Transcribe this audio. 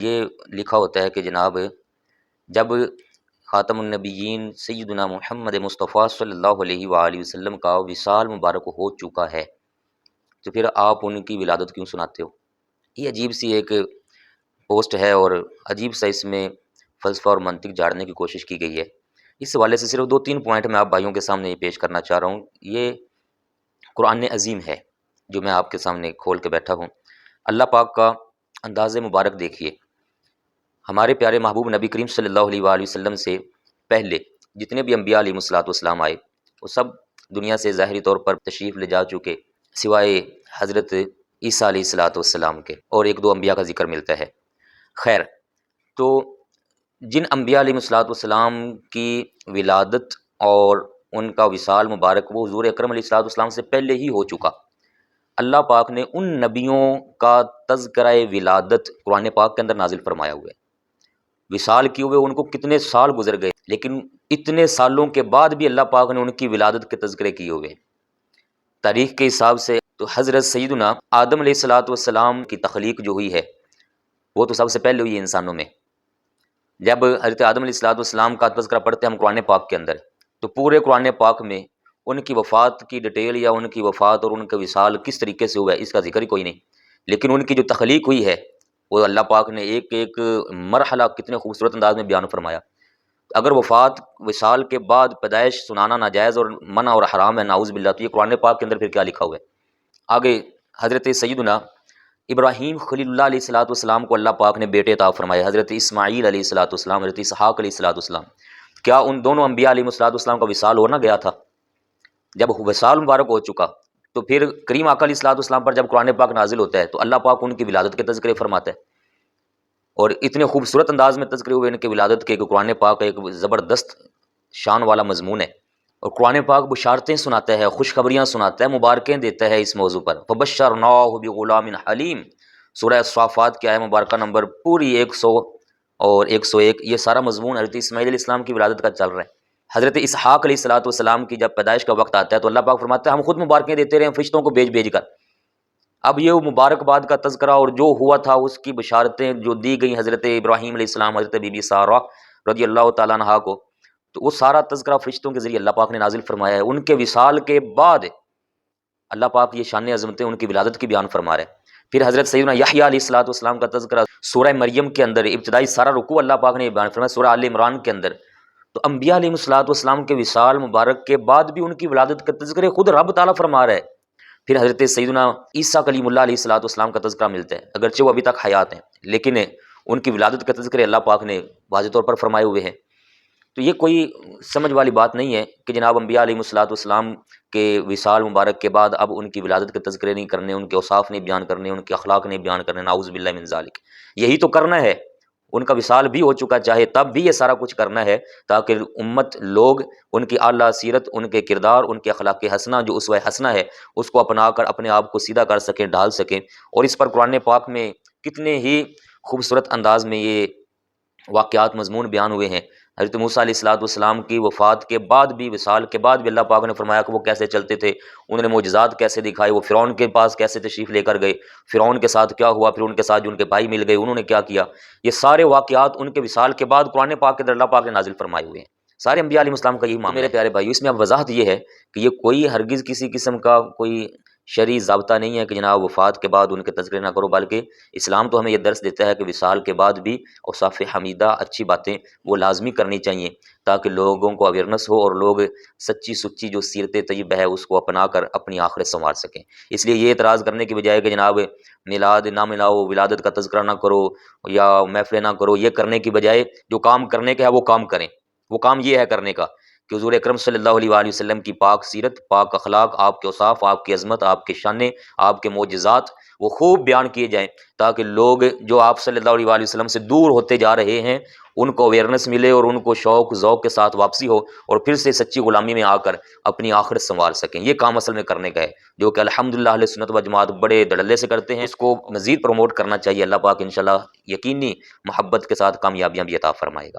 یہ لکھا ہوتا ہے کہ جناب جب خاتم النبیین سیدنا محمد مصطفیٰ صلی اللہ علیہ وآلہ وسلم کا وصال مبارک ہو چکا ہے تو پھر آپ ان کی ولادت کیوں سناتے ہو؟ یہ عجیب سی ایک پوسٹ ہے اور عجیب سا اس میں فلسفہ اور منطق جاڑنے کی کوشش کی گئی ہے۔ اس حوالے سے صرف 2-3 پوائنٹ میں آپ بھائیوں کے سامنے یہ پیش کرنا چاہ رہا ہوں۔ یہ قرآن عظیم ہے جو میں آپ کے سامنے کھول کے بیٹھا ہوں۔ اللہ پاک کا انداز مبارک دیکھیے۔ ہمارے پیارے محبوب نبی کریم صلی اللہ علیہ وآلہ وسلم سے پہلے جتنے بھی انبیاء علیہ الصلوۃ والسلام آئے وہ سب دنیا سے ظاہری طور پر تشریف لے جا چکے سوائے حضرت عیسیٰ علیہ الصلوۃ والسلام کے، اور 1-2 انبیاء کا ذکر ملتا ہے۔ خیر، تو جن انبیاء علیہ الصلوۃ والسلام کی ولادت اور ان کا وصال مبارک وہ حضور اکرم علیہ الصلوۃ والسلام سے پہلے ہی ہو چکا۔ اللہ پاک نے ان نبیوں کا تذکرہ ولادت قرآن پاک کے اندر نازل فرمایا ہوا ہے۔ وصال کیے ہوئے ان کو کتنے سال گزر گئے، لیکن اتنے سالوں کے بعد بھی اللہ پاک نے ان کی ولادت کے تذکرے کیے ہوئے ہیں۔ تاریخ کے حساب سے تو حضرت سیدنا آدم علیہ الصلوۃ والسلام کی تخلیق جو ہوئی ہے وہ تو سب سے پہلے ہوئی ہے انسانوں میں۔ جب حضرت آدم علیہ الصلوۃ والسلام کا تذکرہ پڑھتے ہیں ہم قرآن پاک کے اندر تو پورے قرآن پاک میں ان کی وفات کی ڈیٹیل یا ان کی وفات اور ان کا وصال کس طریقے سے ہوا ہے اس کا ذکر ہی کوئی نہیں، لیکن ان کی جو تخلیق ہوئی ہے وہ اللہ پاک نے ایک ایک مرحلہ کتنے خوبصورت انداز میں بیان فرمایا۔ اگر وفات وصال کے بعد پیدائش سنانا ناجائز اور منع اور حرام ہے نعوذ باللہ، تو یہ قرآن پاک کے اندر پھر کیا لکھا ہوا ہے؟ آگے حضرت سیدنا ابراہیم خلیل اللہ علیہ الصلوۃ والسلام کو اللہ پاک نے بیٹے عطا فرمائے، حضرت اسماعیل علیہ الصلوۃ والسلام، حضرت اسحاق علیہ الصلوۃ والسلام۔ کیا ان دونوں انبیاء علیہ الصلوۃ والسلام کا وصال ہو نہ گیا تھا؟ جب وصال مبارک ہو چکا تو پھر کریم آقا علیہ الصلوۃ والسلام پر جب قرآن پاک نازل ہوتا ہے تو اللہ پاک ان کی ولادت کے تذکرے فرماتا ہے، اور اتنے خوبصورت انداز میں تذکرے ہوئے ان کے ولادت کے کہ قرآن پاک ایک زبردست شان والا مضمون ہے، اور قرآن پاک بشارتیں سناتا ہے، خوشخبریاں سناتا ہے، مبارکیں دیتا ہے اس موضوع پر۔ فبشرناہ بغلام حلیم، سورہ الصافات کی آیہ مبارکہ نمبر پوری 100 اور 101، یہ سارا مضمون حضرت اسماعیل علیہ السلام کی ولادت کا چل رہا ہے۔ حضرت اسحاق علیہ الصلوۃ والسلام کی جب پیدائش کا وقت آتا ہے تو اللہ پاک فرماتا ہے ہم خود مبارکیں دیتے رہے ہیں فرشتوں کو بھیج کر۔ اب یہ مبارکباد کا تذکرہ اور جو ہوا تھا اس کی بشارتیں جو دی گئیں حضرت ابراہیم علیہ السلام، حضرت بی بی سارہ رضی اللہ تعالیٰ عنہا کو، تو وہ سارا تذکرہ فرشتوں کے ذریعے اللہ پاک نے نازل فرمایا ہے۔ ان کے وصال کے بعد اللہ پاک یہ شان عظمتیں ان کی ولادت کی بیان فرما رہے ہیں۔ پھر حضرت سیدنا یحییٰ علیہ الصلوۃ والسلام کا تذکرہ سورہ مریم کے اندر ابتدائی سارا رکوع اللہ پاک نے بیان فرمایا سورہ آل عمران کے اندر۔ تو انبیاء علیہ الصلوۃ والسلام کے وصال مبارک کے بعد بھی ان کی ولادت کے تذکرے خود رب تعالیٰ فرما رہا ہے۔ پھر حضرت سیدنا عیسیٰ کلیم اللہ علیہ الصلوۃ والسلام کا تذکرہ ملتا ہے، اگرچہ وہ ابھی تک حیات ہیں لیکن ان کی ولادت کے تذکرے اللہ پاک نے واضح طور پر فرمائے ہوئے ہیں۔ تو یہ کوئی سمجھ والی بات نہیں ہے کہ جناب انبیاء علیہ الصلوۃ والسلام کے وصال مبارک کے بعد اب ان کی ولادت کے تذکرے نہیں کرنے، ان کے اوصاف نہیں بیان کرنے، ان کے اخلاق نہیں بیان کرنے، نعوذ باللہ من ذالک۔ یہی تو کرنا ہے، ان کا وصال بھی ہو چکا چاہے تب بھی یہ سارا کچھ کرنا ہے تاکہ امت لوگ ان کی اعلیٰ سیرت، ان کے کردار، ان کے اخلاق حسنہ جو اسوہ حسنہ ہے اس کو اپنا کر اپنے آپ کو سیدھا کر سکیں، ڈھال سکیں۔ اور اس پر قرآن پاک میں کتنے ہی خوبصورت انداز میں یہ واقعات مضمون بیان ہوئے ہیں۔ حضرت موسیٰ علیہ الصلوۃ والسلام کی وفات کے بعد بھی، وصال کے بعد بھی اللہ پاک نے فرمایا کہ وہ کیسے چلتے تھے، انہوں نے معجزات کیسے دکھائے، وہ فرعون کے پاس کیسے تشریف لے کر گئے، فرعون کے ساتھ کیا ہوا، پھر ان کے ساتھ جو ان کے بھائی مل گئے انہوں نے کیا کیا۔ یہ سارے واقعات ان کے وصال کے بعد قرآن پاک کے اندر اللہ پاک نے نازل فرمائے ہوئے ہیں۔ سارے انبیاء علیہ السلام کا یہی معاملہ ہے۔ میرے پیارے بھائی، اس میں اب وضاحت یہ ہے کہ یہ کوئی ہرگز کسی قسم کا کوئی شرعی ضابطہ نہیں ہے کہ جناب وفات کے بعد ان کے تذکرے نہ کرو، بلکہ اسلام تو ہمیں یہ درس دیتا ہے کہ وصال کے بعد بھی اوصاف حمیدہ، اچھی باتیں وہ لازمی کرنی چاہیے تاکہ لوگوں کو اویئرنس ہو اور لوگ سچی سچی جو سیرت طیبہ ہے اس کو اپنا کر اپنی آخرت سنوار سکیں۔ اس لیے یہ اعتراض کرنے کی بجائے کہ جناب میلاد نہ مناؤ، ولادت کا تذکرہ نہ کرو یا محفلیں نہ کرو، یہ کرنے کی بجائے جو کام کرنے کا ہے وہ کام کریں۔ وہ کام یہ ہے کرنے کا کہ حضور اکرم صلی اللہ علیہ وآلہ وسلم کی پاک سیرت، پاک اخلاق، آپ کے اوصاف، آپ کی عظمت، آپ کے شانیں، آپ کے معجزات وہ خوب بیان کیے جائیں تاکہ لوگ جو آپ صلی اللہ علیہ وآلہ وسلم سے دور ہوتے جا رہے ہیں ان کو اویئرنس ملے اور ان کو شوق ذوق کے ساتھ واپسی ہو اور پھر سے سچی غلامی میں آ کر اپنی آخرت سنوار سکیں۔ یہ کام اصل میں کرنے کا ہے جو کہ الحمدللہ اہل سنت و جماعت بڑے دھڑلے سے کرتے ہیں، اس کو مزید پروموٹ کرنا چاہیے۔ اللہ پاک انشاءاللہ یقینی محبت کے ساتھ کامیابیاں بھی عطا فرمائے گا۔